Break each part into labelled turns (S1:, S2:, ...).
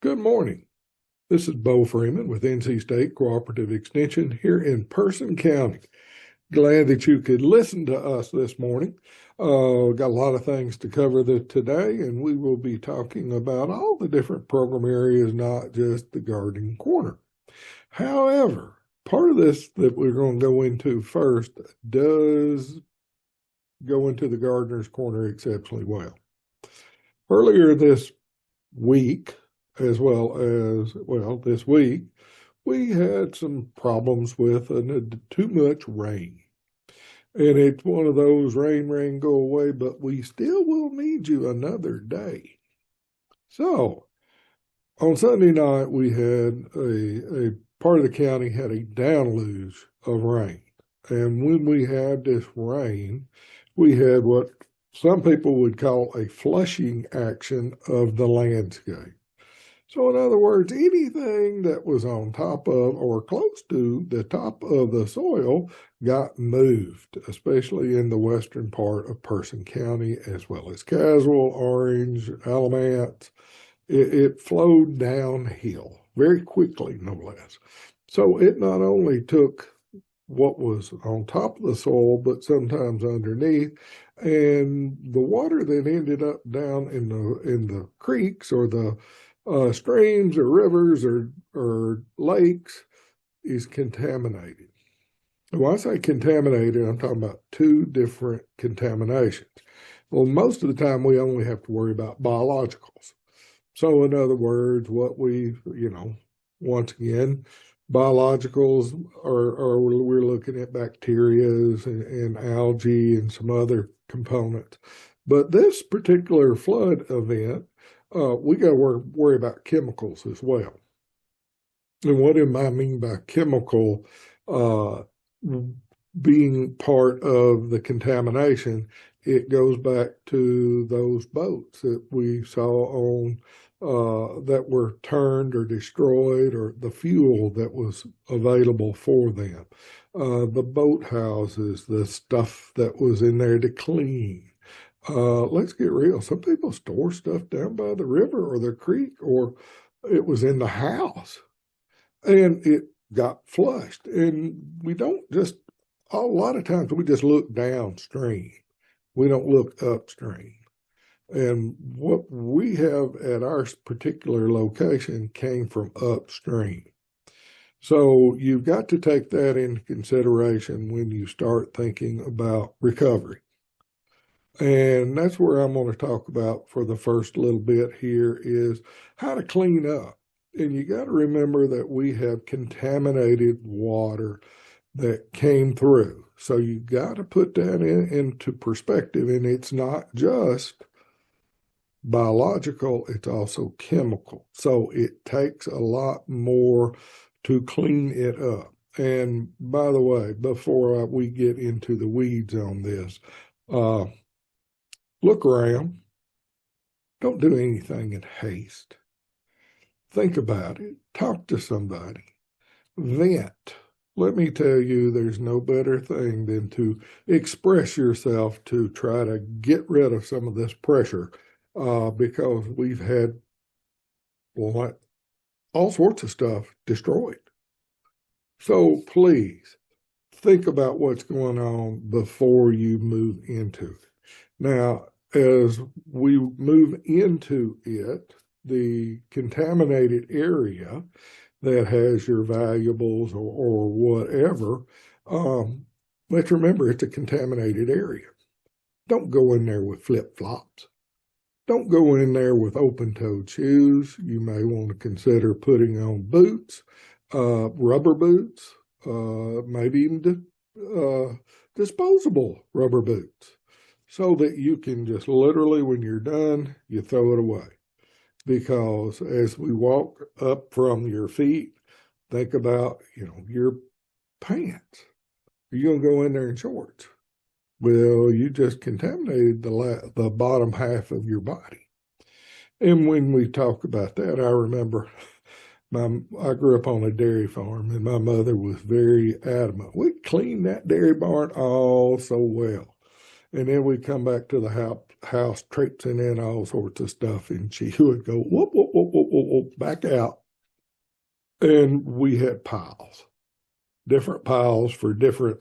S1: Good morning. This is Bo Freeman with NC State Cooperative Extension here in Person County. Glad that you could listen to us this morning. Got a lot of things to cover today, and we will be talking about all the different program areas, not just the gardening corner. However, part of this that we're going to go into first does go into the gardener's corner exceptionally well. Earlier this week, as well as, this week, we had some problems with too much rain. And it's one of those rain, go away, but we still will need you another day. So on Sunday night, we had a part of the county had a deluge of rain. And when we had this rain, we had what some people would call a flushing action of the landscape. So in other words, anything that was on top of or close to the top of the soil got moved, especially in the western part of Person County, as well as Caswell, Orange, Alamance. It flowed downhill very quickly, no less. So it not only took what was on top of the soil, but sometimes underneath, and the water that ended up down in the creeks or the streams or rivers or lakes is contaminated. And when I say contaminated, I'm talking about two different contaminations. Well, most of the time we only have to worry about biologicals. So in other words, what once again, biologicals are we're looking at bacterias and algae and some other components. But this particular flood event, we got to worry about chemicals as well. And what do I mean by chemical being part of the contamination? It goes back to those boats that we saw on that were turned or destroyed, or the fuel that was available for them, the boat houses, the stuff that was in there to clean. Let's get real. Some people store stuff down by the river or the creek, or it was in the house and it got flushed. And we don't just, a lot of times we just look downstream. We don't look upstream. And what we have at our particular location came from upstream. So you've got to take that into consideration when you start thinking about recovery. And that's where I'm going to talk about for the first little bit here is how to clean up. And you got to remember that we have contaminated water that came through. So you got to put that into perspective. And it's not just biological, it's also chemical. So it takes a lot more to clean it up. And by the way, before we get into the weeds on this, look around. Don't do anything in haste. Think about it. Talk to somebody. Vent. Let me tell you, there's no better thing than to express yourself to try to get rid of some of this pressure because we've had all sorts of stuff destroyed. So please think about what's going on before you move into it. Now, as we move into it, the contaminated area that has your valuables or whatever, let's remember it's a contaminated area. Don't go in there with flip-flops. Don't go in there with open-toed shoes. You may want to consider putting on boots, rubber boots, maybe even disposable rubber boots, so that you can just literally, when you're done, you throw it away. Because as we walk up from your feet, think about, your pants. Are you going to go in there in shorts? Well, you just contaminated the bottom half of your body. And when we talk about that, I remember I grew up on a dairy farm, and my mother was very adamant. We cleaned that dairy barn all so well. And then we come back to the house traipsing in all sorts of stuff, and she would go, whoop, whoop, whoop, whoop, whoop, whoop, back out. And we had piles, different piles for different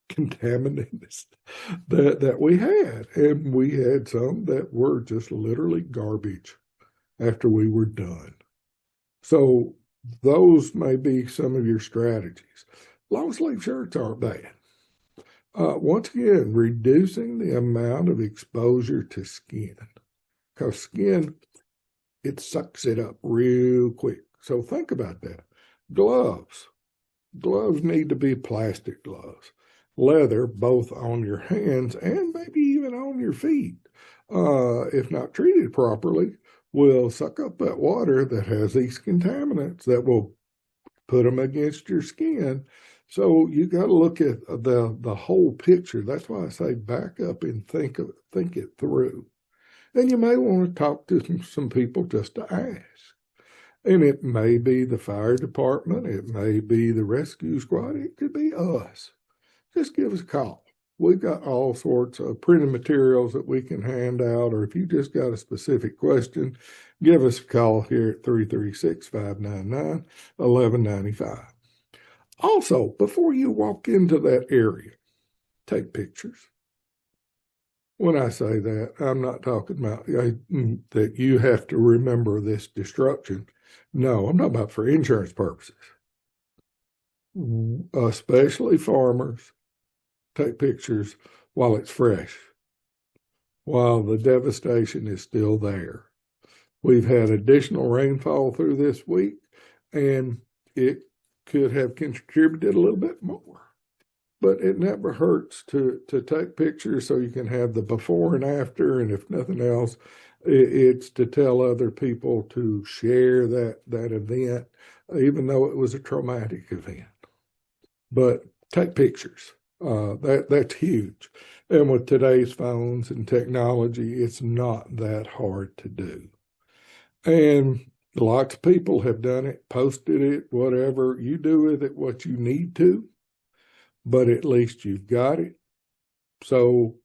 S1: contaminants that we had. And we had some that were just literally garbage after we were done. So those may be some of your strategies. Long sleeve shirts aren't bad. Once again, reducing the amount of exposure to skin, because skin, it sucks it up real quick. So think about that. Gloves need to be plastic gloves. Leather, both on your hands and maybe even on your feet, if not treated properly, will suck up that water that has these contaminants that will put them against your skin. So you got to look at the whole picture. That's why I say back up and think it through. And you may want to talk to some people just to ask. And it may be the fire department. It may be the rescue squad. It could be us. Just give us a call. We've got all sorts of printed materials that we can hand out, or if you just got a specific question, give us a call here at 336-599-1195. Also, before you walk into that area, take pictures. When I say that, I'm not talking about that you have to remember this destruction. No, I'm talking about for insurance purposes. Especially farmers, take pictures while it's fresh, while the devastation is still there. We've had additional rainfall through this week, and it could have contributed a little bit more. But it never hurts to take pictures so you can have the before and after, and if nothing else, it's to tell other people to share that event, even though it was a traumatic event. But take pictures. That's huge. And with today's phones and technology, it's not that hard to do. And lots of people have done it, posted it, whatever. You do with it what you need to, but at least you've got it. So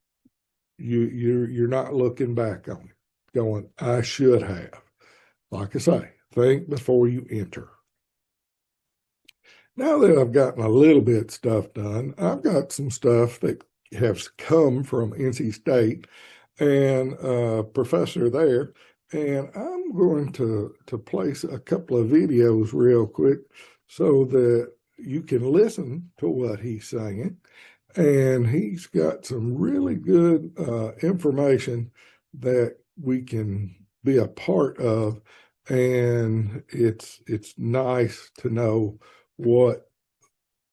S1: you're not looking back on it, going, I should have. Like I say, think before you enter. Now that I've gotten a little bit stuff done, I've got some stuff that has come from NC State and a professor there, and I'm going to place a couple of videos real quick so that you can listen to what he's saying. And he's got some really good information that we can be a part of, and it's nice to know what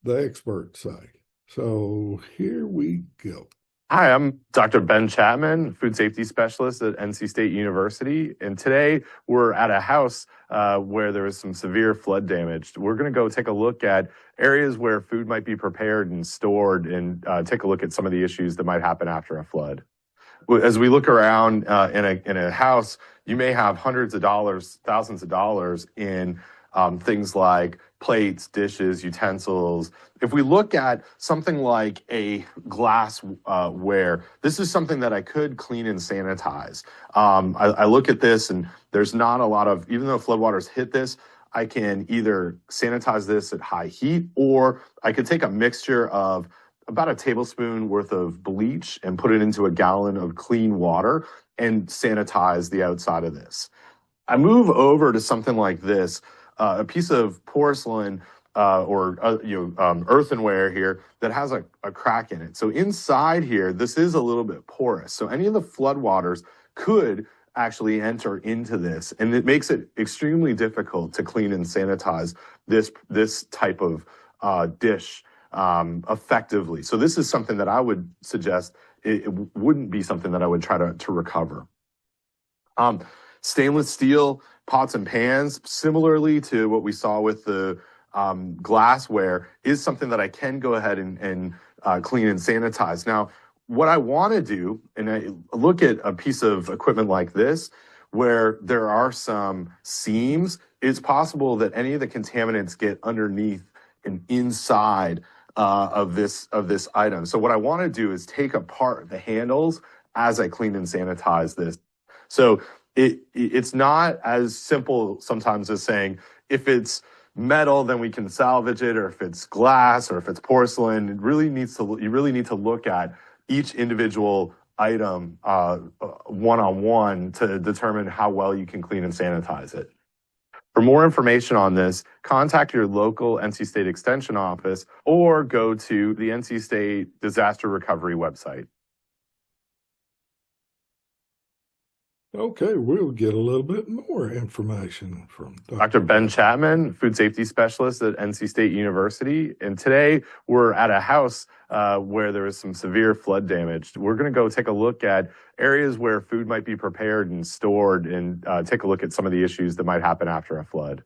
S1: the experts say. So here we go.
S2: Hi, I'm Dr. Ben Chapman, food safety specialist at NC State University. And today we're at a house where there was some severe flood damage. We're going to go take a look at areas where food might be prepared and stored, and take a look at some of the issues that might happen after a flood. As we look around in a house, you may have hundreds of dollars, thousands of dollars in things like plates, dishes, utensils. If we look at something like a glassware, this is something that I could clean and sanitize. I look at this, and there's not a lot of, even though floodwaters hit this, I can either sanitize this at high heat, or I could take a mixture of about a tablespoon worth of bleach and put it into a gallon of clean water and sanitize the outside of this. I move over to something like this, a piece of porcelain or earthenware here that has a crack in it. So inside here, this is a little bit porous. So any of the floodwaters could actually enter into this, and it makes it extremely difficult to clean and sanitize this type of dish effectively. So this is something that I would suggest it wouldn't be something that I would try to recover. Stainless steel pots and pans, similarly to what we saw with the glassware, is something that I can go ahead and clean and sanitize. Now, what I want to do, and I look at a piece of equipment like this, where there are some seams, it's possible that any of the contaminants get underneath and inside of this item. So what I want to do is take apart the handles as I clean and sanitize this. So it's not as simple sometimes as saying if it's metal, then we can salvage it, or if it's glass, or if it's porcelain. You really need to look at each individual item one-on-one to determine how well you can clean and sanitize it. For more information on this, contact your local NC State Extension office or go to the NC State Disaster Recovery website.
S1: Okay, we'll get a little bit more information from
S2: Dr. Ben Chapman, food safety specialist at NC State University. And today we're at a house where there was some severe flood damage. We're going to go take a look at areas where food might be prepared and stored and take a look at some of the issues that might happen after a flood.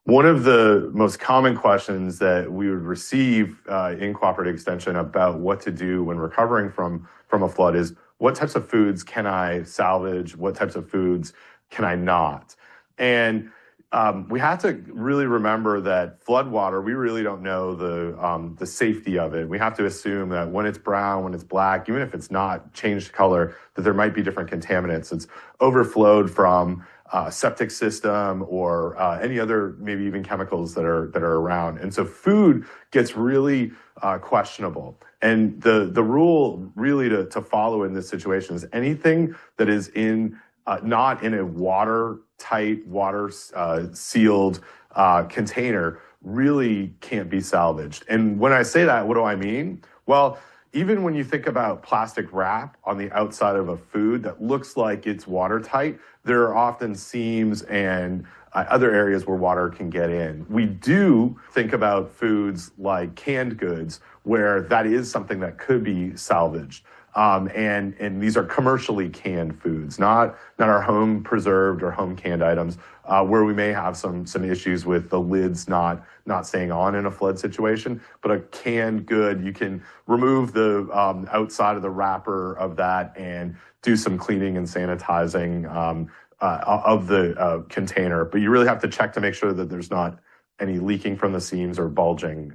S2: One of the most common questions that we would receive in Cooperative Extension about what to do when recovering from a flood is, what types of foods can I salvage? What types of foods can I not? And we have to really remember that floodwater, we really don't know the safety of it. We have to assume that when it's brown, when it's black, even if it's not changed color, that there might be different contaminants. It's overflowed from septic system or any other, maybe even chemicals that are around. And so food gets really questionable. And the rule really to follow in this situation is anything that is not in a watertight, sealed container really can't be salvaged. And when I say that, what do I mean? Well, even when you think about plastic wrap on the outside of a food that looks like it's watertight, there are often seams and other areas where water can get in. We do think about foods like canned goods, where that is something that could be salvaged. And these are commercially canned foods, not our home preserved or home canned items, where we may have some issues with the lids not staying on in a flood situation. But a canned good, you can remove the outside of the wrapper of that and do some cleaning and sanitizing of the container. But you really have to check to make sure that there's not any leaking from the seams or bulging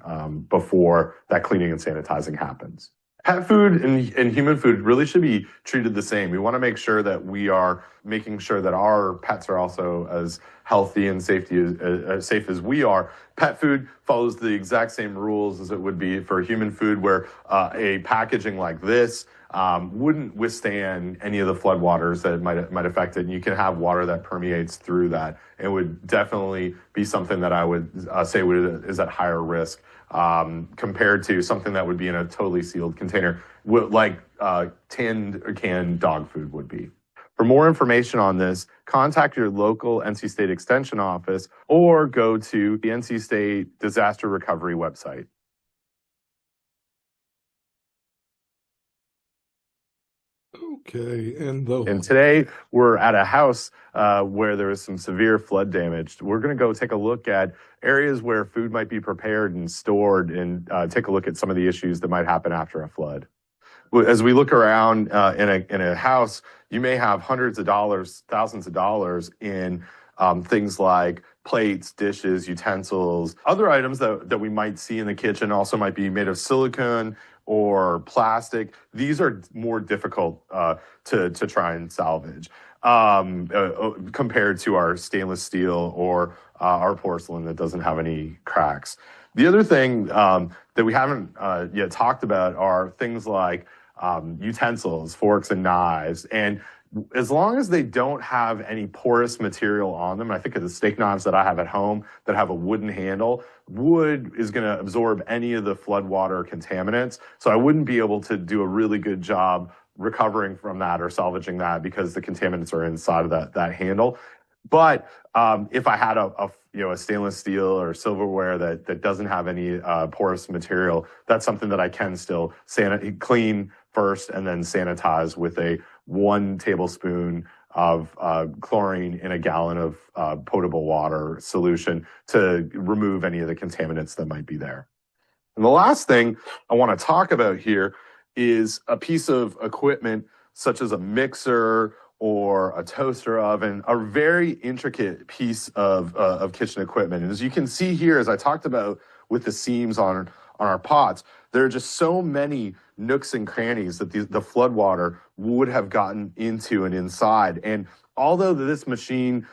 S2: before that cleaning and sanitizing happens. Pet food and human food really should be treated the same. We want to make sure that we are making sure that our pets are also as healthy and safe as we are. Pet food follows the exact same rules as it would be for human food, where a packaging like this wouldn't withstand any of the floodwaters that might affect it. And you can have water that permeates through that. It would definitely be something that I would say is at higher risk compared to something that would be in a totally sealed container, like tinned or canned dog food would be. For more information on this, contact your local NC State Extension office or go to the NC State Disaster Recovery website.
S1: Okay, and
S2: today we're at a house where there was some severe flood damage. We're going to go take a look at areas where food might be prepared and stored and take a look at some of the issues that might happen after a flood. As we look around in a house, you may have hundreds of dollars, thousands of dollars in things like plates, dishes, utensils. Other items that we might see in the kitchen also might be made of silicone or plastic. These are more difficult to try and salvage compared to our stainless steel or our porcelain that doesn't have any cracks. The other thing that we haven't yet talked about are things like utensils, forks and knives. And as long as they don't have any porous material on them, I think of the steak knives that I have at home that have a wooden handle, wood is going to absorb any of the floodwater contaminants. So I wouldn't be able to do a really good job recovering from that or salvaging that because the contaminants are inside of that handle. But if I had a stainless steel or silverware that doesn't have any porous material, that's something that I can still clean first and then sanitize with a 1 tablespoon of chlorine in a gallon of potable water solution to remove any of the contaminants that might be there. And the last thing I want to talk about here is a piece of equipment such as a mixer or a toaster oven, a very intricate piece of kitchen equipment. And as you can see here, as I talked about with the seams on on our pots. There are just so many nooks and crannies that the floodwater would have gotten into and inside. And although this machine,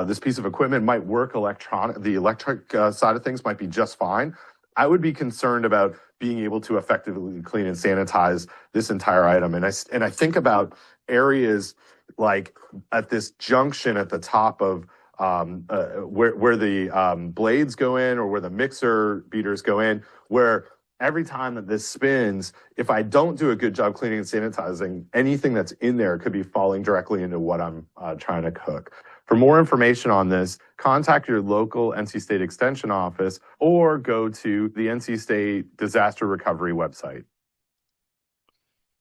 S2: this piece of equipment might work the electric side of things might be just fine, I would be concerned about being able to effectively clean and sanitize this entire item. And I think about areas like at this junction at the top of where the blades go in, or where the mixer beaters go in, where every time that this spins, if I don't do a good job cleaning and sanitizing, anything that's in there could be falling directly into what I'm trying to cook. For more information on this, contact your local NC State Extension office or go to the NC State Disaster Recovery website.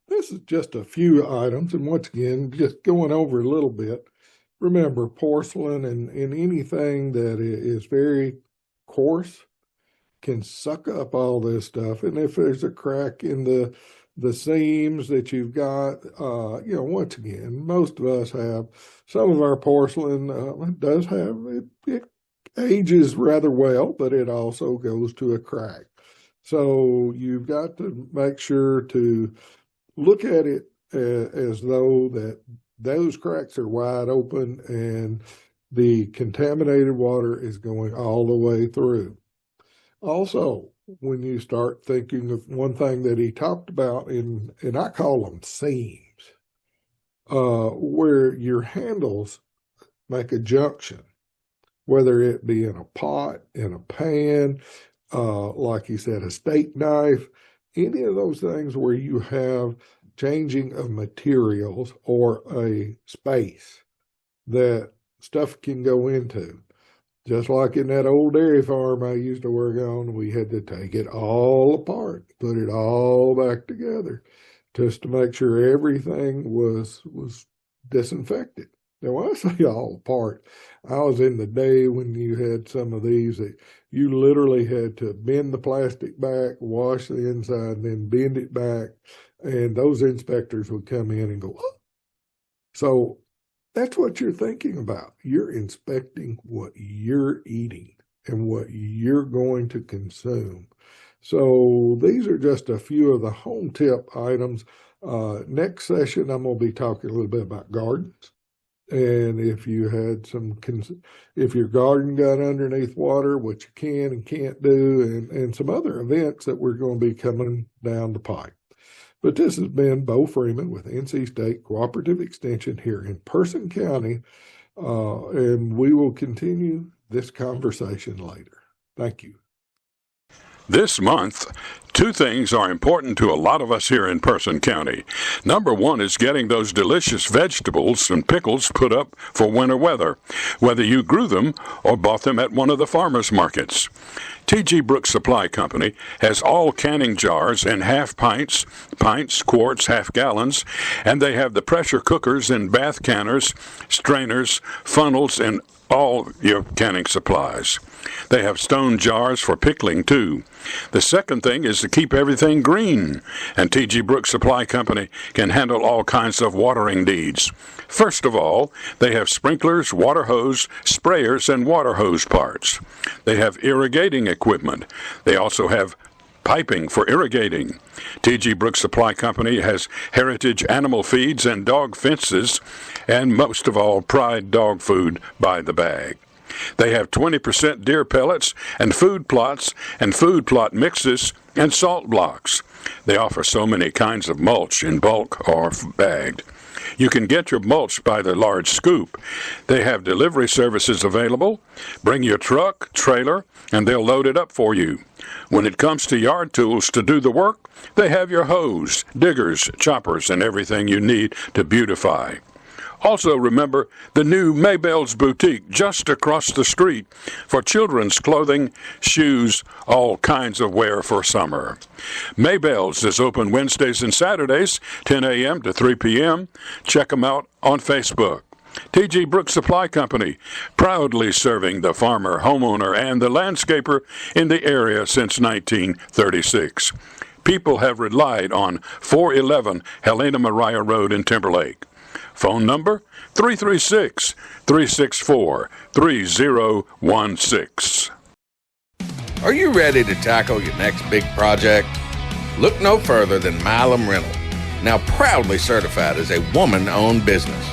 S1: This is just a few items, and once again, just going over a little bit. Remember, porcelain and anything that is very coarse can suck up all this stuff. And if there's a crack in the seams that you've got, once again, most of us have some of our porcelain. It does have, it ages rather well, but it also goes to a crack. So you've got to make sure to look at it as though that those cracks are wide open and the contaminated water is going all the way through. Also, when you start thinking of one thing that he talked about, and I call them seams, where your handles make a junction, whether it be in a pot, in a pan, like he said, a steak knife, any of those things where you have changing of materials or a space that stuff can go into. Just like in that old dairy farm I used to work on, we had to take it all apart, put it all back together, just to make sure everything was disinfected. Now, when I say all apart, I was in the day when you had some of these that you literally had to bend the plastic back, wash the inside, and then bend it back, and those inspectors would come in and go, oh. So that's what you're thinking about. You're inspecting what you're eating and what you're going to consume. So these are just a few of the home tip items. Next session, I'm going to be talking a little bit about gardens. And if you had if your garden got underneath water, what you can and can't do, and some other events that we're going to be coming down the pipe. But this has been Bo Freeman with NC State Cooperative Extension here in Person County, and we will continue this conversation later. Thank you.
S3: This month, two things are important to a lot of us here in Person County. Number one is getting those delicious vegetables and pickles put up for winter weather, whether you grew them or bought them at one of the farmers markets. T.G. Brooks Supply Company has all canning jars in half pints, quarts, half gallons, and they have the pressure cookers and bath canners, strainers, funnels, and all your canning supplies. They have stone jars for pickling, too. The second thing is to keep everything green, and T.G. Brooks Supply Company can handle all kinds of watering needs. First of all, they have sprinklers, water hose, sprayers, and water hose parts. They have irrigating equipment. They also have piping for irrigating. T.G. Brooks Supply Company has heritage animal feeds and dog fences, and most of all, Pride dog food by the bag. They have 20% deer pellets and food plots and food plot mixes and salt blocks. They offer so many kinds of mulch in bulk or bagged. You can get your mulch by the large scoop. They have delivery services available. Bring your truck, trailer, and they'll load it up for you. When it comes to yard tools to do the work, they have your hose, diggers, choppers, and everything you need to beautify. Also remember the new Maybell's Boutique just across the street for children's clothing, shoes, all kinds of wear for summer. Maybell's is open Wednesdays and Saturdays, 10 a.m. to 3 p.m. Check them out on Facebook. T.G. Brooks Supply Company, proudly serving the farmer, homeowner, and the landscaper in the area since 1936. People have relied on 411 Helena Maria Road in Timberlake. Phone number 336-364-3016.
S4: Are you ready to tackle your next big project? Look no further than Milam Rental, now proudly certified as a woman-owned business.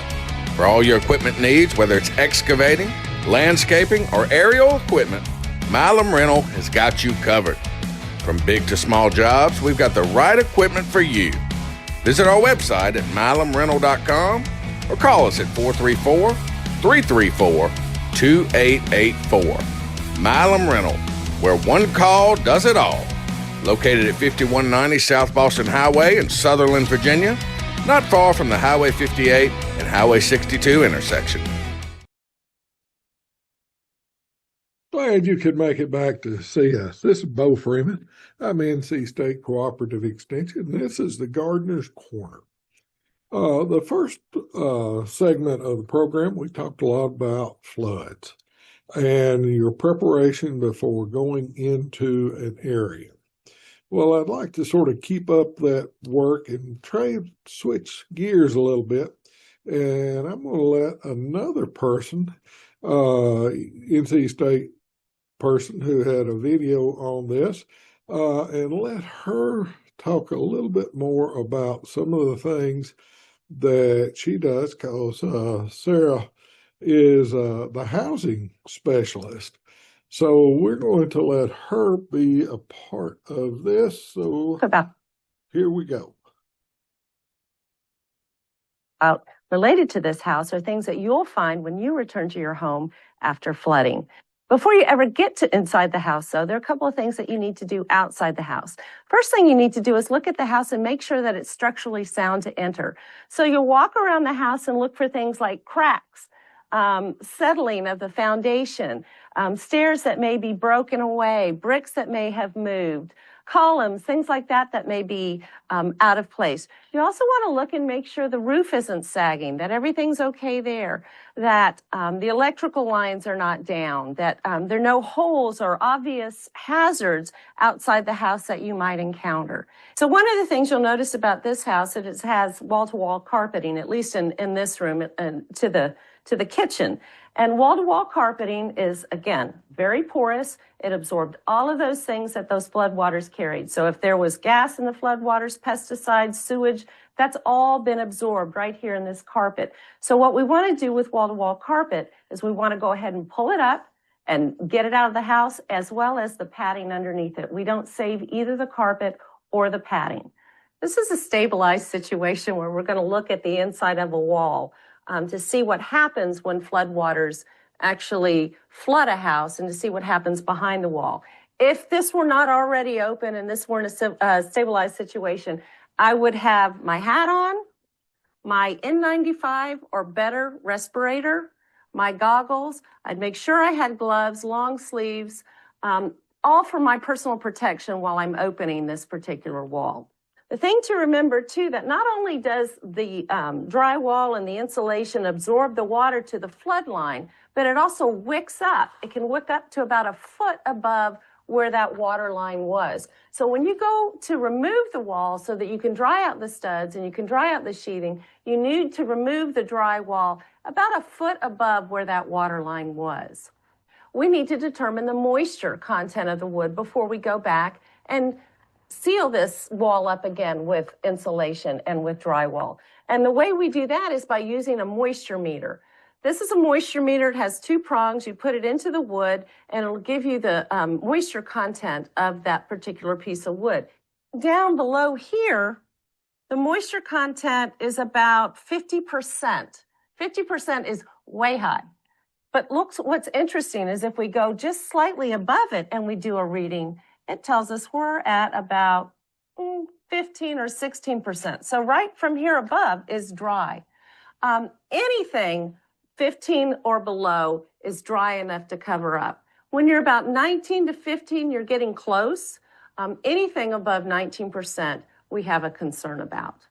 S4: For all your equipment needs, whether it's excavating, landscaping, or aerial equipment, Milam Rental has got you covered. From big to small jobs, we've got the right equipment for you. Visit our website at milamrental.com or call us at 434-334-2884. Milam Rental, where one call does it all. Located at 5190 South Boston Highway in Sutherland, Virginia, not far from the Highway 58 and Highway 62 intersection.
S1: Glad you could make it back to see us. This is Bo Freeman. I'm NC State Cooperative Extension. This is the Gardener's Corner. The first segment of the program, we talked a lot about floods and your preparation before going into an area. Well, I'd like to sort of keep up that work and switch gears a little bit. And I'm going to let another person, NC State person who had a video on this, and let her talk a little bit more about some of the things that she does, because Sarah is the housing specialist. So we're going to let her be a part of this. So here we go.
S5: Related to this house are things that you'll find when you return to your home after flooding. Before you ever get to inside the house, though, there are a couple of things that you need to do outside the house. First thing you need to do is look at the house and make sure that it's structurally sound to enter. So you'll walk around the house and look for things like cracks, settling of the foundation, stairs that may be broken away, bricks that may have moved, columns, things like that that may be out of place. You also want to look and make sure the roof isn't sagging, that everything's okay there, that the electrical lines are not down, that there are no holes or obvious hazards outside the house that you might encounter. So one of the things you'll notice about this house is it has wall-to-wall carpeting, at least in this room, and to the kitchen. And wall-to-wall carpeting is, again, very porous. It absorbed all of those things that those floodwaters carried. So if there was gas in the floodwaters, pesticides, sewage, that's all been absorbed right here in this carpet. So what we want to do with wall-to-wall carpet is we want to go ahead and pull it up and get it out of the house, as well as the padding underneath it. We don't save either the carpet or the padding. This is a stabilized situation where we're going to look at the inside of a wall to see what happens when floodwaters actually flood a house and to see what happens behind the wall. If this were not already open and this weren't a stabilized situation, I would have my hat on, my N95 or better respirator, my goggles. I'd make sure I had gloves, long sleeves, all for my personal protection while I'm opening this particular wall. The thing to remember, too, that not only does the drywall and the insulation absorb the water to the flood line, but it also wicks up. It can wick up to about a foot above where that water line was. So when you go to remove the wall so that you can dry out the studs and you can dry out the sheathing, you need to remove the drywall about a foot above where that water line was. We need to determine the moisture content of the wood before we go back and seal this wall up again with insulation and with drywall. And the way we do that is by using a moisture meter. This is a moisture meter. It has two prongs. You put it into the wood and it'll give you the moisture content of that particular piece of wood. Down below here, the moisture content is about 50%. 50% is way high. But look, what's interesting is if we go just slightly above it and we do a reading, it tells us we're at about 15 or 16%. So right from here above is dry. Anything 15 or below is dry enough to cover up. When you're about 19 to 15, you're getting close. Anything above 19%, we have a concern about.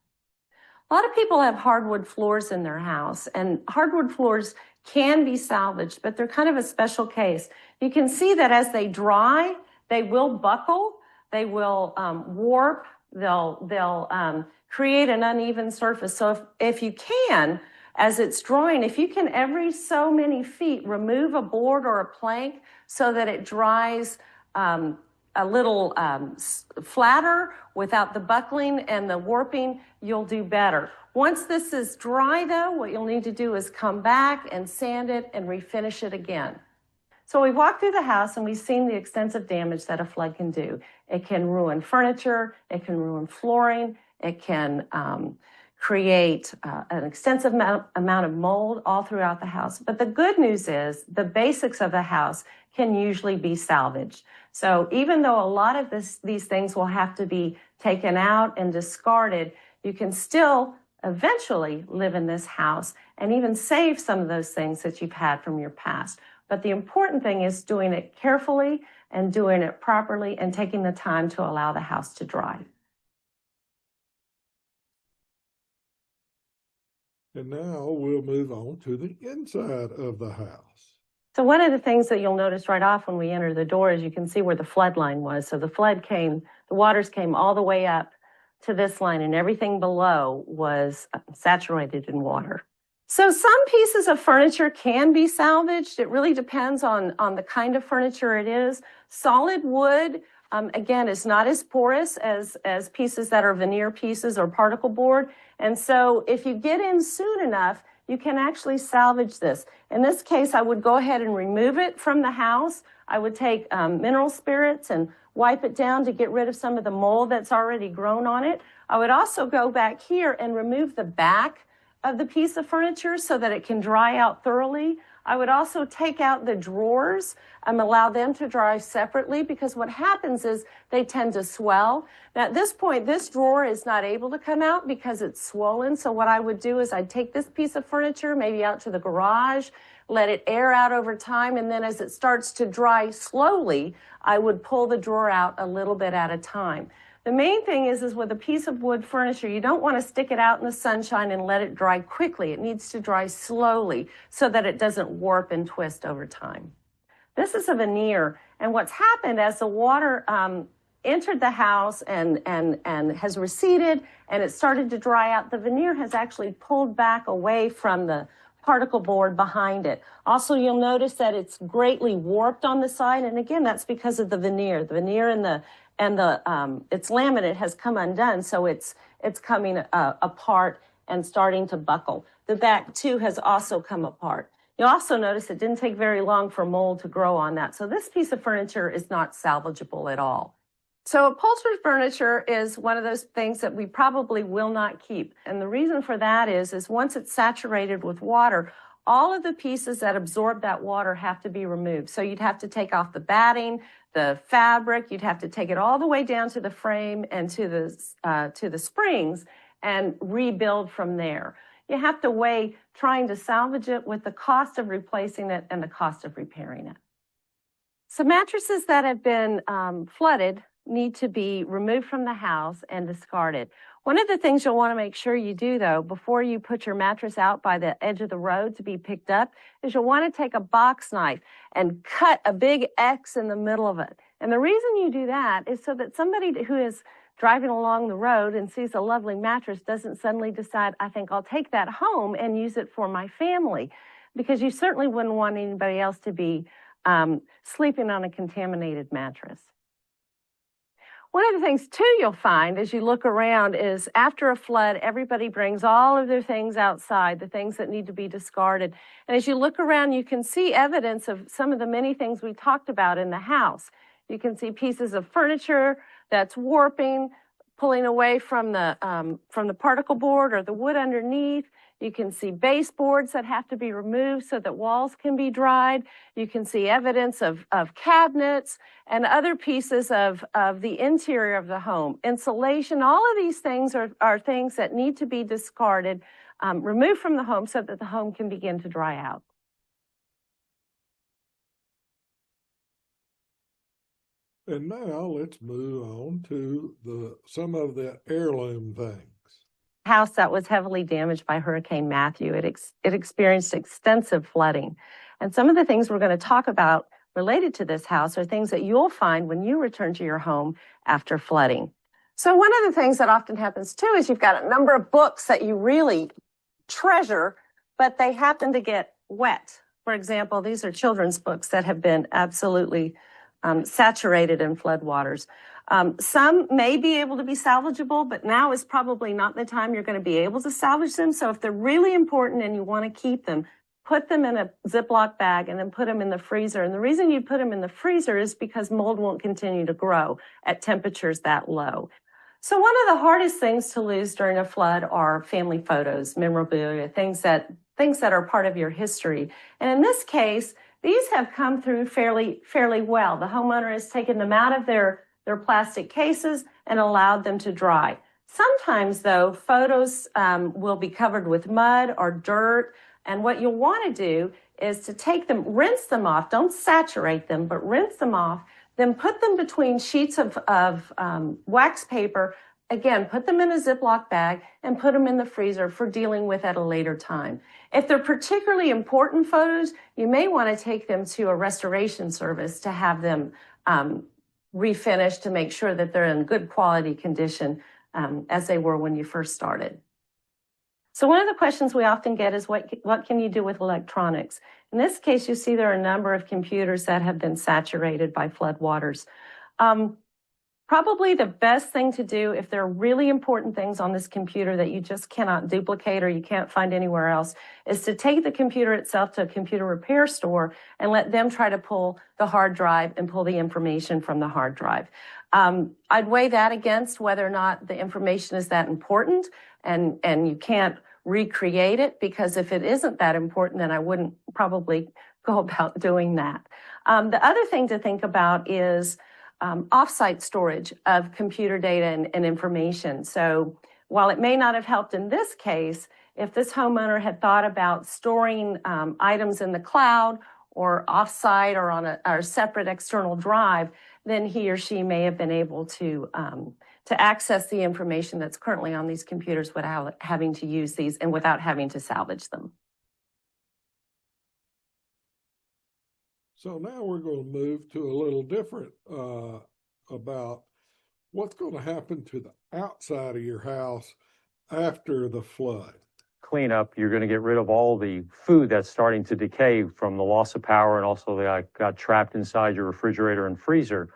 S5: A lot of people have hardwood floors in their house, and hardwood floors can be salvaged, but they're kind of a special case. You can see that as they dry, they will buckle, they will warp, they'll create an uneven surface. So if you can, as it's drying, if you can every so many feet remove a board or a plank so that it dries a little flatter without the buckling and the warping, you'll do better. Once this is dry though, what you'll need to do is come back and sand it and refinish it again. So we've walked through the house and we've seen the extensive damage that a flood can do. It can ruin furniture, it can ruin flooring, it can create an extensive amount of mold all throughout the house. But the good news is the basics of the house can usually be salvaged. So even though a lot of these things will have to be taken out and discarded, you can still eventually live in this house and even save some of those things that you've had from your past. But the important thing is doing it carefully and doing it properly and taking the time to allow the house to dry.
S1: And now we'll move on to the inside of the house.
S5: So one of the things that you'll notice right off when we enter the door is you can see where the flood line was. So the waters came all the way up to this line and everything below was saturated in water. So some pieces of furniture can be salvaged. It really depends on the kind of furniture it is. Solid wood, again, is not as porous as pieces that are veneer pieces or particle board. And so if you get in soon enough, you can actually salvage this. In this case, I would go ahead and remove it from the house. I would take mineral spirits and wipe it down to get rid of some of the mold that's already grown on it. I would also go back here and remove the back of the piece of furniture so that it can dry out thoroughly. I would also take out the drawers and allow them to dry separately because what happens is they tend to swell. Now at this point, this drawer is not able to come out because it's swollen. So what I would do is I'd take this piece of furniture maybe out to the garage, let it air out over time, and then as it starts to dry slowly, I would pull the drawer out a little bit at a time. The main thing is with a piece of wood furniture, you don't want to stick it out in the sunshine and let it dry quickly. It needs to dry slowly so that it doesn't warp and twist over time. This is a veneer, and what's happened as the water entered the house and has receded and it started to dry out, the veneer has actually pulled back away from the particle board behind it. Also, you'll notice that it's greatly warped on the side, and again, that's because of the veneer. The veneer and its laminate has come undone, so it's coming apart and starting to buckle. The back too has also come apart. You'll also notice it didn't take very long for mold to grow on that. So this piece of furniture is not salvageable at all. So upholstered furniture is one of those things that we probably will not keep. And the reason for that is once it's saturated with water, all of the pieces that absorb that water have to be removed. So you'd have to take off the batting, the fabric, you'd have to take it all the way down to the frame and to the springs and rebuild from there. You have to weigh trying to salvage it with the cost of replacing it and the cost of repairing it. So mattresses that have been flooded need to be removed from the house and discarded. One of the things you'll want to make sure you do, though, before you put your mattress out by the edge of the road to be picked up, is you'll want to take a box knife and cut a big X in the middle of it. And the reason you do that is so that somebody who is driving along the road and sees a lovely mattress doesn't suddenly decide, I think I'll take that home and use it for my family, because you certainly wouldn't want anybody else to be sleeping on a contaminated mattress. One of the things, too, you'll find as you look around is after a flood, everybody brings all of their things outside, the things that need to be discarded. And as you look around, you can see evidence of some of the many things we talked about in the house. You can see pieces of furniture that's warping, pulling away from the particle board or the wood underneath. You can see baseboards that have to be removed so that walls can be dried. You can see evidence of cabinets and other pieces of the interior of the home. Insulation, all of these things are things that need to be discarded, removed from the home so that the home can begin to dry out.
S1: And now let's move on to some of the heirloom things.
S5: House that was heavily damaged by Hurricane Matthew. It experienced extensive flooding. And some of the things we're going to talk about related to this house are things that you'll find when you return to your home after flooding. So one of the things that often happens too is you've got a number of books that you really treasure, but they happen to get wet. For example, these are children's books that have been absolutely saturated in floodwaters. Some may be able to be salvageable, but now is probably not the time you're going to be able to salvage them. So if they're really important and you want to keep them, put them in a Ziploc bag and then put them in the freezer. And the reason you put them in the freezer is because mold won't continue to grow at temperatures that low. So one of the hardest things to lose during a flood are family photos, memorabilia, things that are part of your history. And in this case, these have come through fairly well. The homeowner has taken them out of their plastic cases and allowed them to dry. Sometimes, though, photos will be covered with mud or dirt. And what you'll want to do is to take them, rinse them off. Don't saturate them, but rinse them off. Then put them between sheets of wax paper. Again, put them in a Ziploc bag and put them in the freezer for dealing with at a later time. If they're particularly important photos, you may want to take them to a restoration service to have them refinished to make sure that they're in good quality condition as they were when you first started. So one of the questions we often get is what can you do with electronics? In this case, you see there are a number of computers that have been saturated by floodwaters. Probably the best thing to do if there are really important things on this computer that you just cannot duplicate or you can't find anywhere else is to take the computer itself to a computer repair store and let them try to pull the hard drive and pull the information from the hard drive. I'd weigh that against whether or not the information is that important and you can't recreate it, because if it isn't that important, then I wouldn't probably go about doing that. The other thing to think about is offsite storage of computer data and information. So while it may not have helped in this case, if this homeowner had thought about storing items in the cloud or offsite or on a separate external drive, then he or she may have been able to access the information that's currently on these computers without having to use these and without having to salvage them.
S1: So now we're going to move to a little different about what's going to happen to the outside of your house after the flood.
S6: Cleanup, you're going to get rid of all the food that's starting to decay from the loss of power, and also they got trapped inside your refrigerator and freezer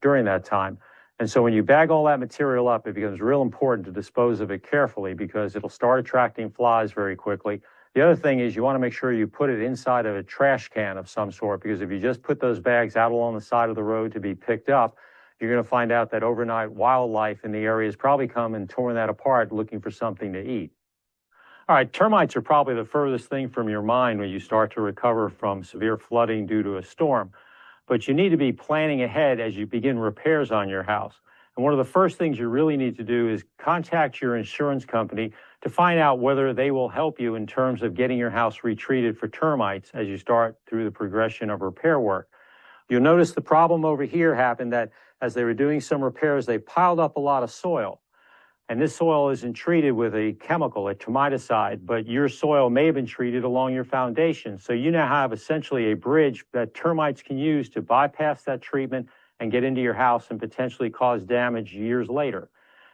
S6: during that time. And so when you bag all that material up, it becomes real important to dispose of it carefully, because it'll start attracting flies very quickly. The other thing is you want to make sure you put it inside of a trash can of some sort, because if you just put those bags out along the side of the road to be picked up, you're going to find out that overnight wildlife in the area has probably come and torn that apart looking for something to eat. All right, termites are probably the furthest thing from your mind when you start to recover from severe flooding due to a storm. But you need to be planning ahead as you begin repairs on your house. And one of the first things you really need to do is contact your insurance company to find out whether they will help you in terms of getting your house retreated for termites as you start through the progression of repair work. You'll notice the problem over here happened that as they were doing some repairs, they piled up a lot of soil. And this soil isn't treated with a chemical, a termiticide, but your soil may have been treated along your foundation. So you now have essentially a bridge that termites can use to bypass that treatment and get into your house and potentially cause damage years later.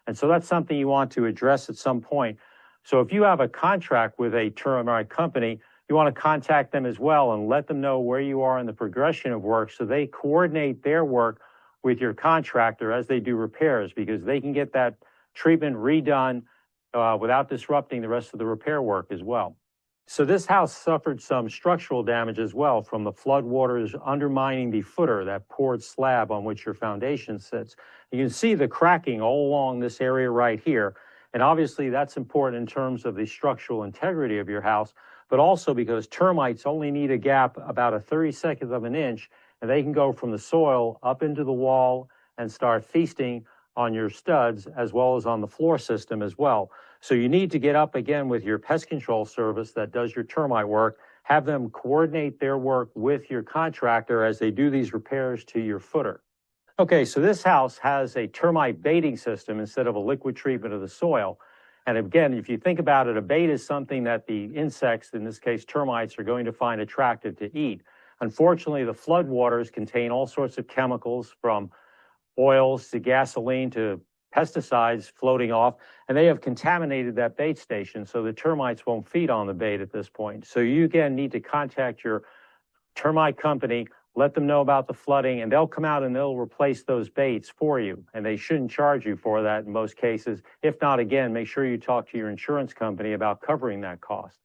S6: And so that's something you want to address at some point. So if you have a contract with a termite company, you want to contact them as well and let them know where you are in the progression of work so they coordinate their work with your contractor as they do repairs, because they can get that treatment redone without disrupting the rest of the repair work as well. So this house suffered some structural damage as well from the flood waters undermining the footer, that poured slab on which your foundation sits. You can see the cracking all along this area right here. And obviously that's important in terms of the structural integrity of your house, but also because termites only need a gap about a 32nd of an inch, and they can go from the soil up into the wall and start feasting on your studs as well as on the floor system as well. So you need to get up again with your pest control service that does your termite work, have them coordinate their work with your contractor as they do these repairs to your footer. Okay, so this house has a termite baiting system instead of a liquid treatment of the soil. And again, if you think about it, a bait is something that the insects, in this case termites, are going to find attractive to eat. Unfortunately, the flood waters contain all sorts of chemicals, from oils to gasoline to pesticides floating off, and they have contaminated that bait station, so the termites won't feed on the bait at this point. So you again need to contact your termite company, let them know about the flooding, and they'll come out and they'll replace those baits for you. And they shouldn't charge you for that in most cases. If not, again, make sure you talk to your insurance company about covering that cost.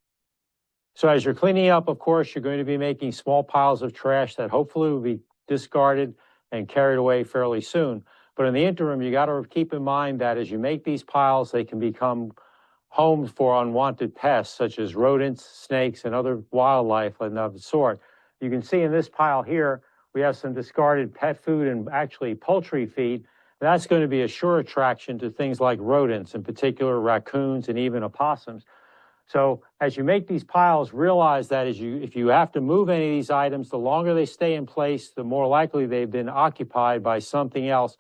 S6: So as you're cleaning up, of course, you're going to be making small piles of trash that hopefully will be discarded and carried away fairly soon. But in the interim, you got to keep in mind that as you make these piles, they can become homes for unwanted pests such as rodents, snakes, and other wildlife of the sort. You can see in this pile here, we have some discarded pet food and actually poultry feed. That's going to be a sure attraction to things like rodents, in particular raccoons and even opossums. So as you make these piles, realize that if you have to move any of these items, the longer they stay in place, the more likely they've been occupied by something else.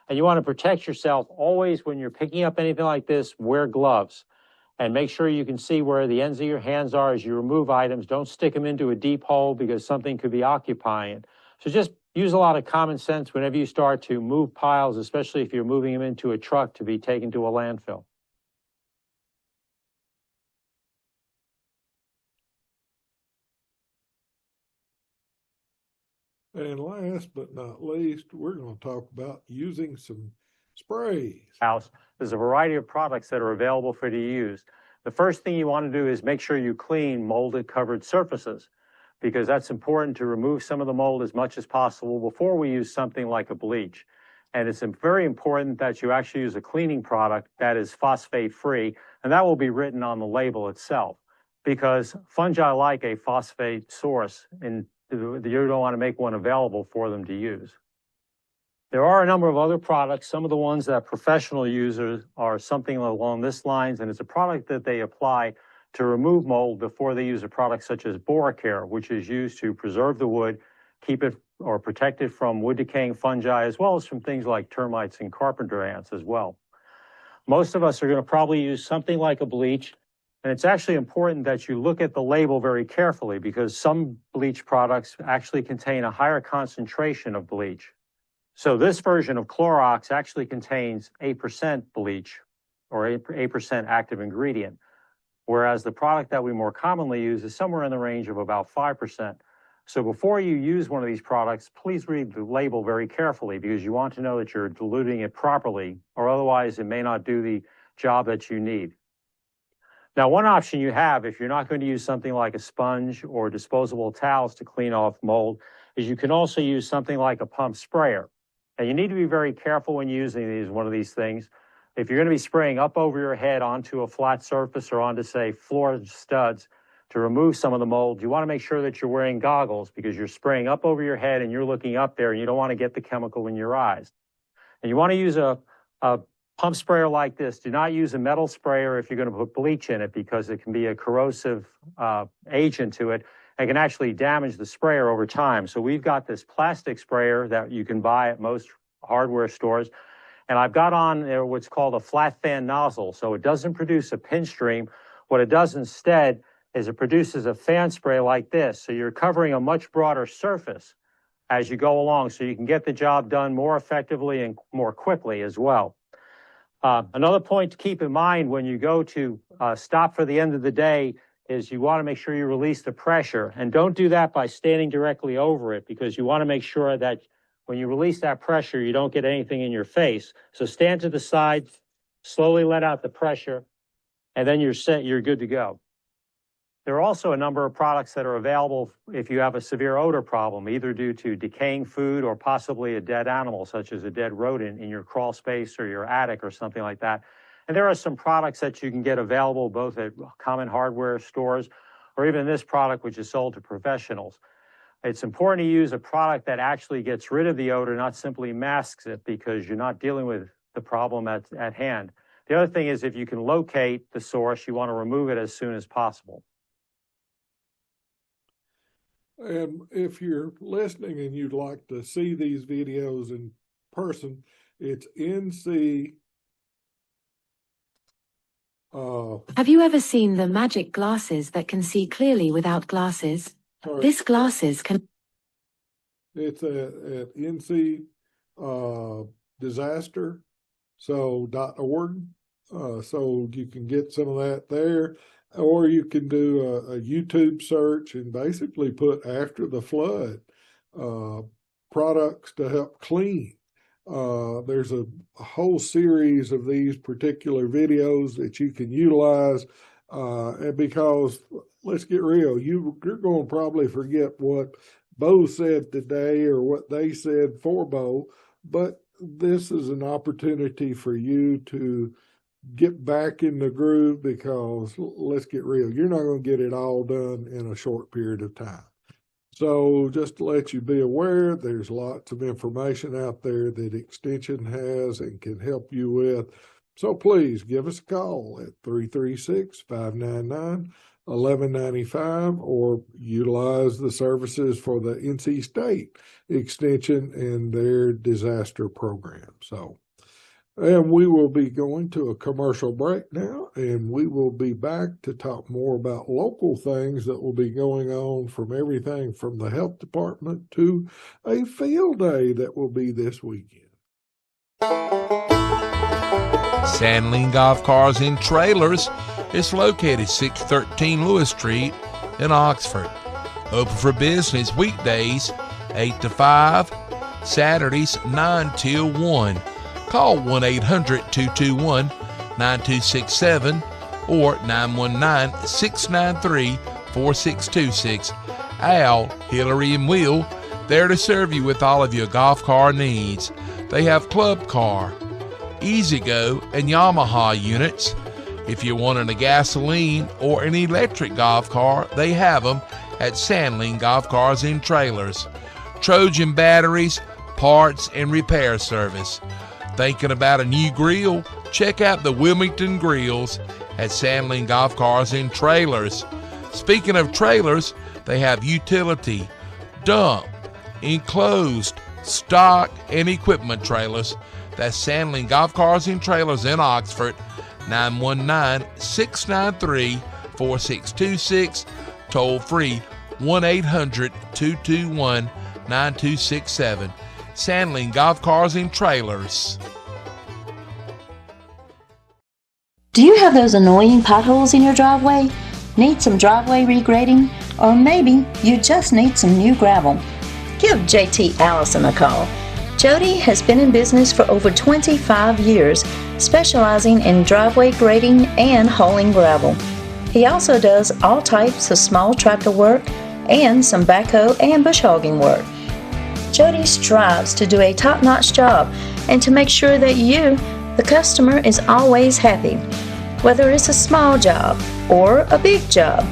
S6: And you want to protect yourself always when you're picking up anything like this, wear gloves. And make sure you can see where the ends of your hands are as you remove items. Don't stick them into a deep hole because something could be occupying it. So just use a lot of common sense whenever you start to move piles, especially if you're moving them into a truck to be taken to a landfill.
S1: And last but not least, we're going to talk about using some sprays.
S6: House, there's a variety of products that are available for you to use. The first thing you want to do is make sure you clean molded covered surfaces, because that's important to remove some of the mold as much as possible before we use something like a bleach. And it's very important that you actually use a cleaning product that is phosphate free, and that will be written on the label itself, because fungi like a phosphate source, and you don't want to make one available for them to use. There are a number of other products. Some of the ones that professional users are something along this lines, and it's a product that they apply to remove mold before they use a product such as Boracare, which is used to preserve the wood, keep it or protect it from wood decaying fungi, as well as from things like termites and carpenter ants as well. Most of us are going to probably use something like a bleach, and it's actually important that you look at the label very carefully, because some bleach products actually contain a higher concentration of bleach. So this version of Clorox actually contains 8% bleach or 8% active ingredient, whereas the product that we more commonly use is somewhere in the range of about 5%. So before you use one of these products, please read the label very carefully, because you want to know that you're diluting it properly, or otherwise it may not do the job that you need. Now, one option you have, if you're not going to use something like a sponge or disposable towels to clean off mold, is you can also use something like a pump sprayer. And you need to be very careful when using one of these things. If you're going to be spraying up over your head onto a flat surface or onto, say, floor studs to remove some of the mold, you want to make sure that you're wearing goggles, because you're spraying up over your head and you're looking up there and you don't want to get the chemical in your eyes. And you want to use a pump sprayer like this. Do not use a metal sprayer if you're going to put bleach in it, because it can be a corrosive agent to it and can actually damage the sprayer over time. So we've got this plastic sprayer that you can buy at most hardware stores. And I've got on there what's called a flat fan nozzle. So it doesn't produce a pin stream. What it does instead is it produces a fan spray like this. So you're covering a much broader surface as you go along, so you can get the job done more effectively and more quickly as well. Another point to keep in mind when you go to stop for the end of the day is you want to make sure you release the pressure. And don't do that by standing directly over it, because you want to make sure that when you release that pressure, you don't get anything in your face. So stand to the side, slowly let out the pressure, and then you're good to go. There are also a number of products that are available if you have a severe odor problem, either due to decaying food or possibly a dead animal, such as a dead rodent in your crawl space or your attic or something like that. And there are some products that you can get available both at common hardware stores or even this product, which is sold to professionals. It's important to use a product that actually gets rid of the odor, not simply masks it, because you're not dealing with the problem at hand. The other thing is, if you can locate the source, you want to remove it as soon as possible.
S1: And if you're listening and you'd like to see these videos in person, it's NC.
S7: Have you ever seen the magic glasses that can see clearly without glasses?
S1: Sorry.
S7: This glasses can...
S1: It's at NC disaster, .org. So you can get some of that there. Or you can do a YouTube search and basically put after the flood products to help clean. There's a whole series of these particular videos that you can utilize, and because let's get real, you're going to probably forget what Bo said today or what they said for Bo, but this is an opportunity for you to get back in the groove, because let's get real, you're not going to get it all done in a short period of time. So just to let you be aware, there's lots of information out there that Extension has and can help you with. So please give us a call at 336-599-1195 or utilize the services for the NC State Extension and their disaster program. And we will be going to a commercial break now, and we will be back to talk more about local things that will be going on, from everything from the health department to a field day that will be this weekend.
S8: Sandling Golf Cars and Trailers is located 613 Lewis Street in Oxford. Open for business weekdays 8 to 5, Saturdays 9 till 1. Call 1-800-221-9267 or 919-693-4626. Al, Hillary, and Will, there to serve you with all of your golf car needs. They have Club Car, E-Z-GO, and Yamaha units. If you're wanting a gasoline or an electric golf car, they have them at Sandling Golf Cars and Trailers. Trojan batteries, parts, and repair service. Thinking about a new grill? Check out the Wilmington Grills at Sandling Golf Cars and Trailers. Speaking of trailers, they have utility, dump, enclosed, stock, and equipment trailers. That's Sandling Golf Cars and Trailers in Oxford, 919-693-4626, toll free 1-800-221-9267. Sandling Golf Cars and Trailers.
S9: Do you have those annoying potholes in your driveway? Need some driveway regrading? Or maybe you just need some new gravel? Give JT Allison a call. Jody has been in business for over 25 years, specializing in driveway grading and hauling gravel. He also does all types of small tractor work and some backhoe and bush hogging work. Jody strives to do a top-notch job and to make sure that you, the customer, is always happy. Whether it's a small job or a big job,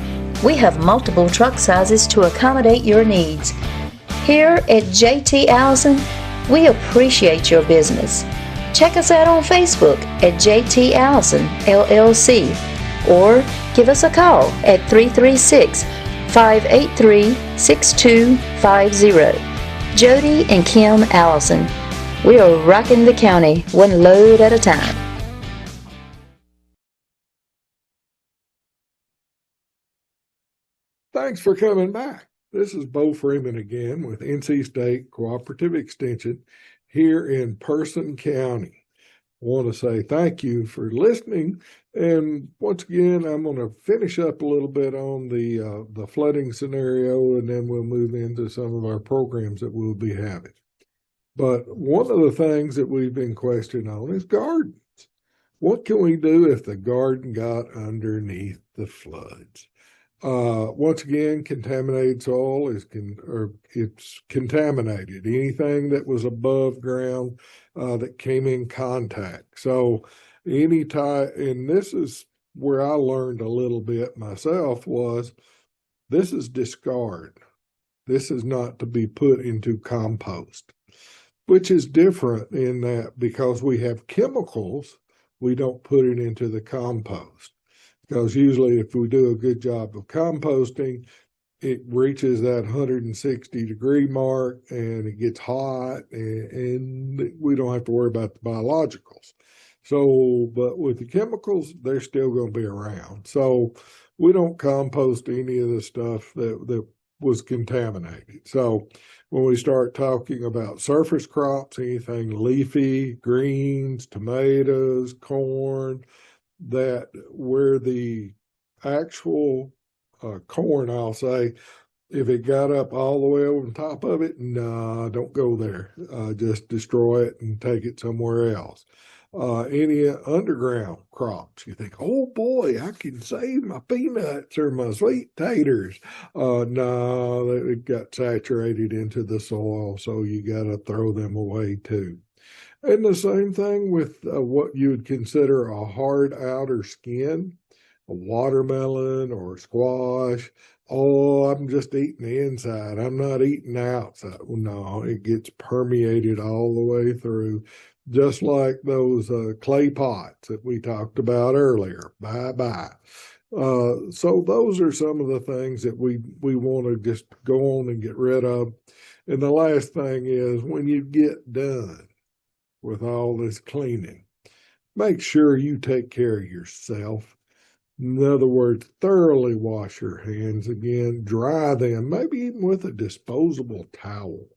S9: we have multiple truck sizes to accommodate your needs. Here at JT Allison, we appreciate your business. Check us out on Facebook at JT Allison LLC or give us a call at 336-583-6250. Jody and Kim Allison. We are rocking the county one load at a time.
S1: Thanks for coming back. This is Bo Freeman again with NC State Cooperative Extension here in Person County. I want to say thank you for listening. And once again, I'm going to finish up a little bit on the flooding scenario, and then we'll move into some of our programs that we'll be having. But one of the things that we've been questioning on is gardens. What can we do if the garden got underneath the floods? Once again, contaminated soil it's contaminated. Anything that was above ground that came in contact. So any type, and this is where I learned a little bit myself, was this is discard. This is not to be put into compost, which is different in that because we have chemicals, we don't put it into the compost. Because usually if we do a good job of composting, it reaches that 160-degree mark and it gets hot and we don't have to worry about the biologicals. So, but with the chemicals, they're still going to be around. So we don't compost any of the stuff that was contaminated. So when we start talking about surface crops, anything leafy, greens, tomatoes, corn, that where the actual corn, I'll say, If it got up all the way over the top of it, nah, don't go there. Just destroy it and take it somewhere else. Any underground crops, you think, oh boy, I can save my peanuts or my sweet taters. No, it got saturated into the soil, so you got to throw them away too. And the same thing with what you would consider a hard outer skin, a watermelon or squash. Oh, I'm just eating the inside. I'm not eating the outside. Well, no, it gets permeated all the way through, just like those clay pots that we talked about earlier. Bye-bye. So those are some of the things that we want to just go on and get rid of. And the last thing is, when you get done with all this cleaning, make sure you take care of yourself. In other words, thoroughly wash your hands again, dry them, maybe even with a disposable towel,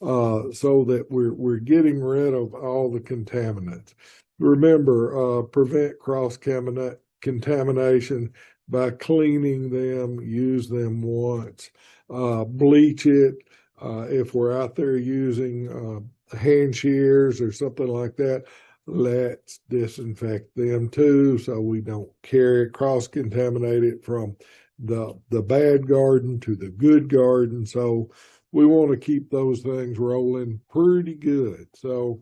S1: so that we're getting rid of all the contaminants. Remember, prevent cross-contamination by cleaning them, use them once, bleach it. If we're out there using hand shears or something like that, let's disinfect them too, so we don't cross-contaminate it from the bad garden to the good garden. So we want to keep those things rolling pretty good. So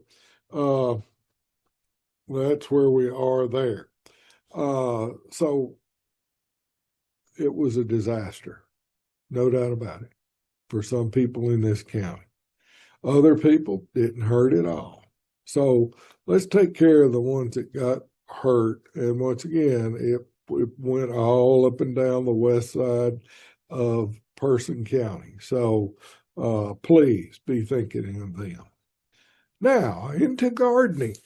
S1: that's where we are there. So it was a disaster, no doubt about it, for some people in this county. Other people didn't hurt at all. So let's take care of the ones that got hurt. And once again, it went all up and down the west side of Person County. So please be thinking of them. Now, into gardening.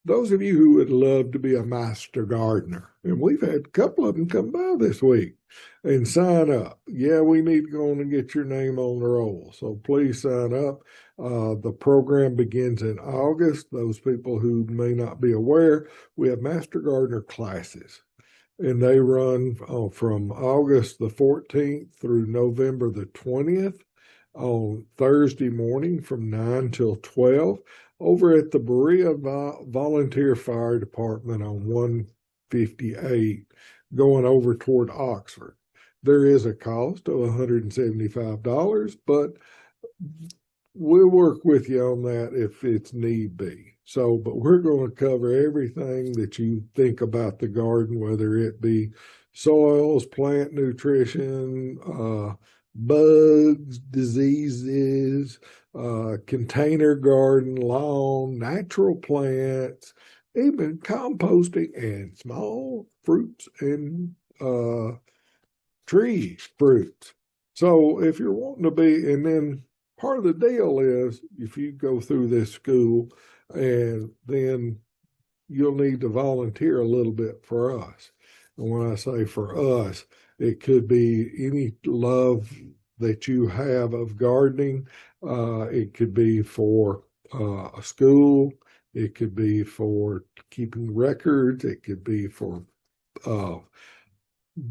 S1: Those of you who would love to be a master gardener, and we've had a couple of them come by this week and sign up. Yeah, we need to go on and get your name on the roll. So please sign up. The program begins in August. Those people who may not be aware, we have Master Gardener classes, and they run from August the 14th through November the 20th on Thursday morning from 9 till 12 over at the Berea Volunteer Fire Department on 158 going over toward Oxford. There is a cost of $175, but we'll work with you on that if it's need be. So, but we're going to cover everything that you think about the garden, whether it be soils, plant nutrition, bugs, diseases, container garden, lawn, natural plants, even composting and small fruits and fruits. So if you're wanting to be, and then part of the deal is if you go through this school, and then you'll need to volunteer a little bit for us. And when I say for us, it could be any love that you have of gardening. It could be for a school. It could be for keeping records. It could be for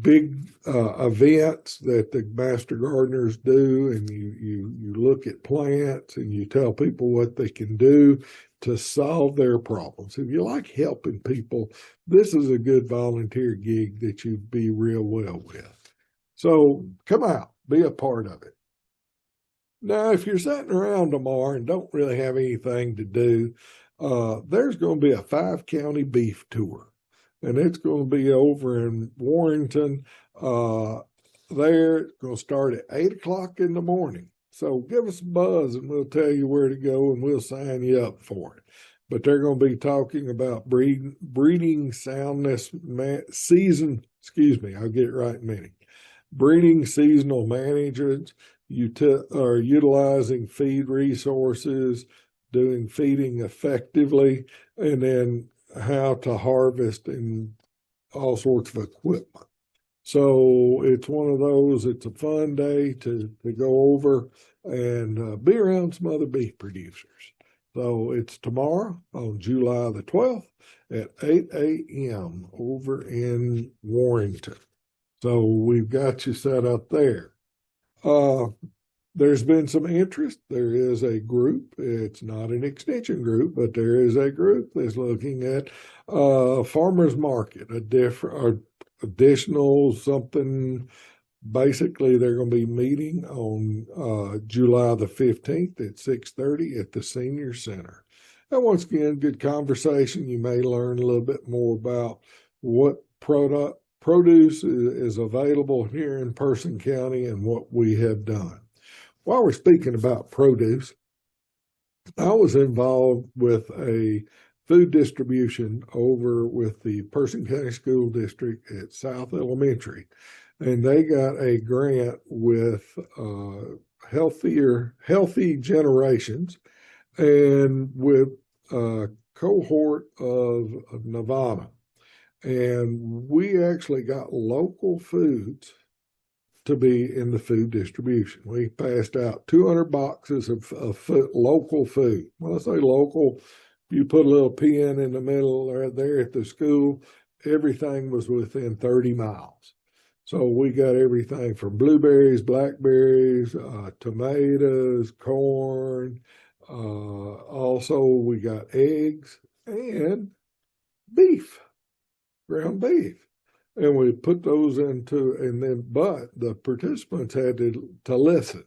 S1: big events that the master gardeners do, and you look at plants and you tell people what they can do to solve their problems. If you like helping people, this is a good volunteer gig that you'd be real well with. So come out, be a part of it. Now, if you're sitting around tomorrow and don't really have anything to do, there's going to be a 5-county beef tour. And it's going to be over in Warrenton. It's going to start at 8 o'clock in the morning. So give us a buzz and we'll tell you where to go and we'll sign you up for it. But they're going to be talking about breeding soundness I'll get it right in a minute. Breeding seasonal management, utilizing feed resources, doing feeding effectively, and then how to harvest and all sorts of equipment. So it's one of those, it's a fun day to go over and be around some other beef producers. So it's tomorrow on July the 12th at 8 a.m. over in Warrenton. So we've got you set up there. There's been some interest. There is a group. It's not an extension group, but there is a group that's looking at farmers market, additional something. Basically, they're going to be meeting on July the 15th at 6:30 at the Senior Center. And once again, good conversation. You may learn a little bit more about what produce is available here in Person County and what we have done. While we're speaking about produce, I was involved with a food distribution over with the Person County School District at South Elementary. And they got a grant with Healthy Generations and with a cohort of Nevada. And we actually got local foods to be in the food distribution. We passed out 200 boxes of local food. When I say local, you put a little pin in the middle right there at the school, everything was within 30 miles. So we got everything from blueberries, blackberries, tomatoes, corn. Also, we got eggs and beef, ground beef. And we put those but the participants had to listen.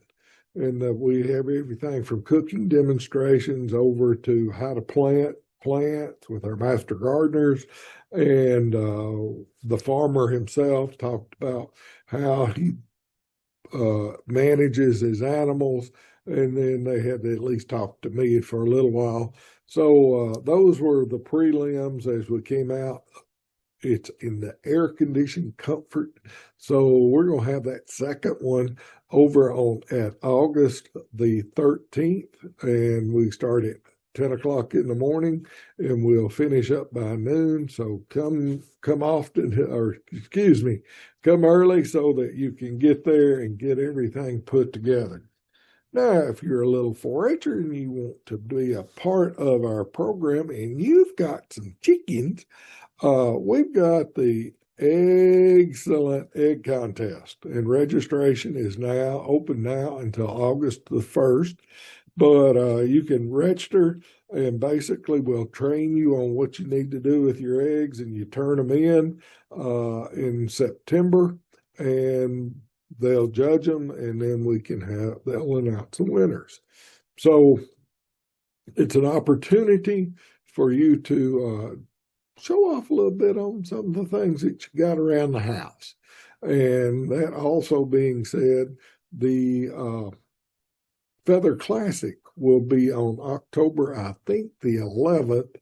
S1: And we have everything from cooking demonstrations over to how to plant plants with our master gardeners. And the farmer himself talked about how he manages his animals. And then they had to at least talk to me for a little while. So those were the prelims as we came out. It's in the air-conditioned comfort. So we're going to have that second one over at August the 13th. And we start at 10 o'clock in the morning and we'll finish up by noon. So come early so that you can get there and get everything put together. Now, if you're a little 4-H'er and you want to be a part of our program and you've got some chickens, we've got the excellent egg contest, and registration is now open now until August the 1st. But you can register, and basically we'll train you on what you need to do with your eggs, and you turn them in September, and they'll judge them, and then they'll announce the winners. So it's an opportunity for you to show off a little bit on some of the things that you got around the house. And that also being said, the Feather Classic will be on October, I think, the 11th,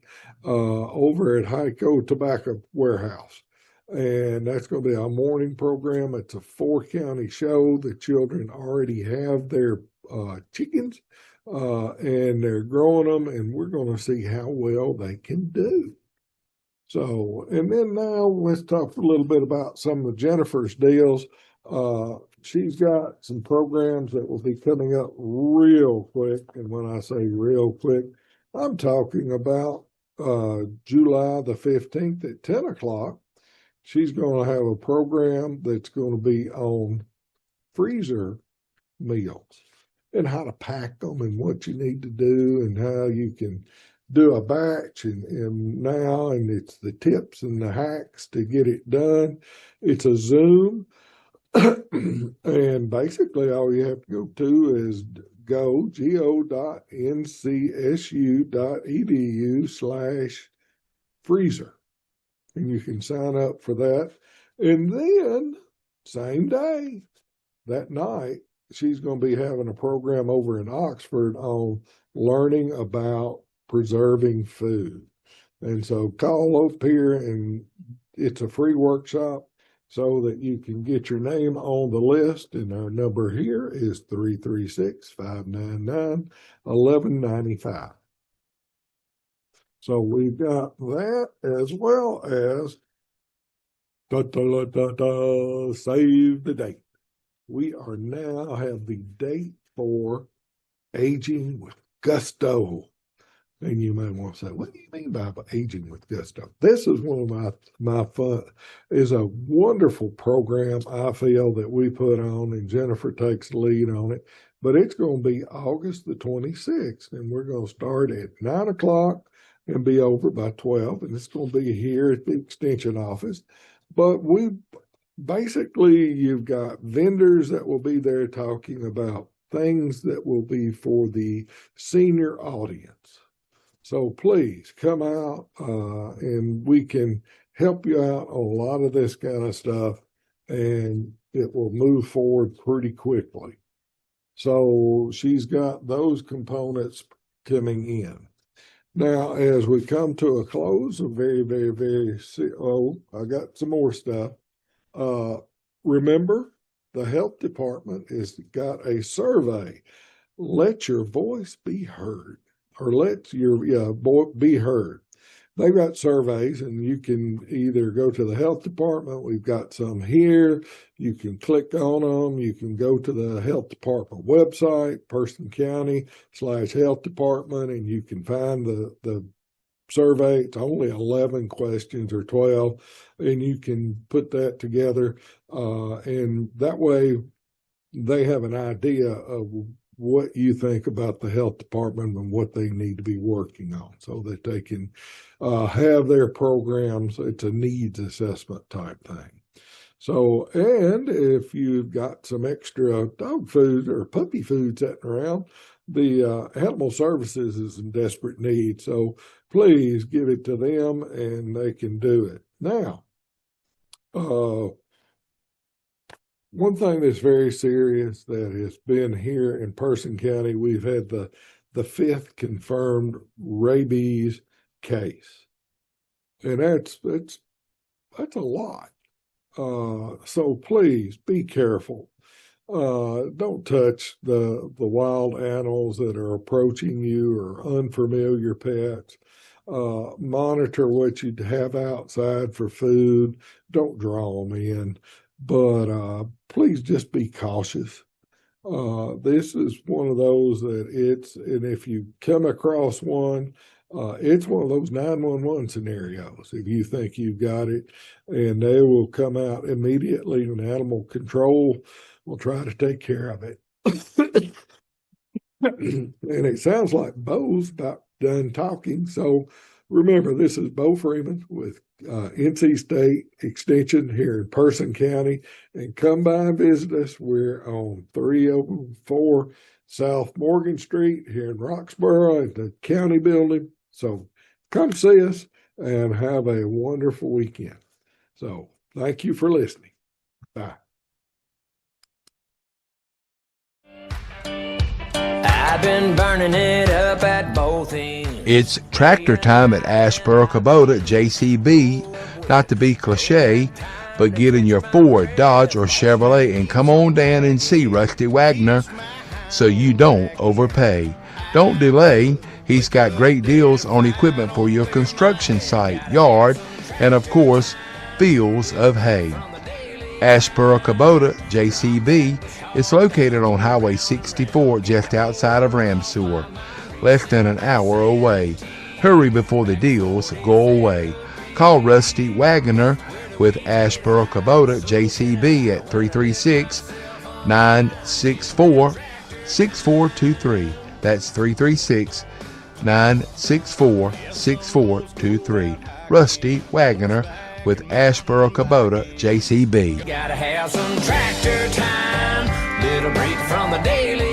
S1: over at Hyco Tobacco Warehouse. And that's going to be our morning program. It's a 4-county show. The children already have their chickens, and they're growing them, and we're going to see how well they can do. So, and then now let's talk a little bit about some of Jennifer's deals. She's got some programs that will be coming up real quick. And when I say real quick, I'm talking about July the 15th at 10 o'clock. She's going to have a program that's going to be on freezer meals and how to pack them and what you need to do and how you can do a batch and it's the tips and the hacks to get it done. It's a Zoom. And basically all you have to go to is go.ncsu.edu/freezer. And you can sign up for that. And then same day, that night, she's going to be having a program over in Oxford on learning about preserving food. And so call up here, and it's a free workshop so that you can get your name on the list. And our number here is 336-599-1195. So we've got that, as well as save the date. We are now have the date for Aging with Gusto. And you may want to say, what do you mean by Aging with Gusto? This is one of my fun, is a wonderful program I feel that we put on, and Jennifer takes the lead on it. But it's going to be August the 26th, and we're going to start at 9 o'clock and be over by 12, and it's going to be here at the Extension office. But basically, you've got vendors that will be there talking about things that will be for the senior audience. So please come out and we can help you out on a lot of this kind of stuff, and it will move forward pretty quickly. So she's got those components coming in. Now, as we come to a close, I got some more stuff. Remember, the health department has got a survey. Let your voice be heard. Or let your voice be heard. They've got surveys, and you can either go to the health department. We've got some here. You can click on them. You can go to the health department website, Person County/health department, and you can find the survey. It's only 11 questions or 12, and you can put that together. And that way they have an idea of what you think about the health department and what they need to be working on so that they can have their programs. It's a needs assessment type thing. So, and if you've got some extra dog food or puppy food sitting around, the Animal Services is in desperate need. So please give it to them and they can do it. Now, one thing that's very serious that has been here in Person County, we've had the 5th confirmed rabies case. And that's a lot. So please be careful. Don't touch the wild animals that are approaching you or unfamiliar pets. Monitor what you have outside for food. Don't draw them in. But please just be cautious. This is one of those and if you come across one, it's one of those 911 scenarios. If you think you've got it, and they will come out immediately, and animal control will try to take care of it. And it sounds like Bo's about done talking. So remember, this is Bo Freeman with NC State Extension here in Person County, and come by and visit us. We're on 304 South Morgan Street here in Roxborough at the county building. So come see us and have a wonderful weekend. So thank you for listening. Bye.
S10: I've been burning it up at both ends.
S8: It's tractor time at Asheboro Kubota JCB. Not to be cliche, but get in your Ford, Dodge, or Chevrolet and come on down and see Rusty Wagner so you don't overpay. Don't delay. He's got great deals on equipment for your construction site, yard, and of course, fields of hay. Asheboro Kubota JCB is located on Highway 64 just outside of Ramseur, less than an hour away. Hurry before the deals go away. Call Rusty Wagner with Asheboro Kubota JCB at 336-964-6423. That's 336-964-6423. Rusty Wagner with Asheboro Kubota JCB.
S10: Gotta have some tractor time, little break from the daily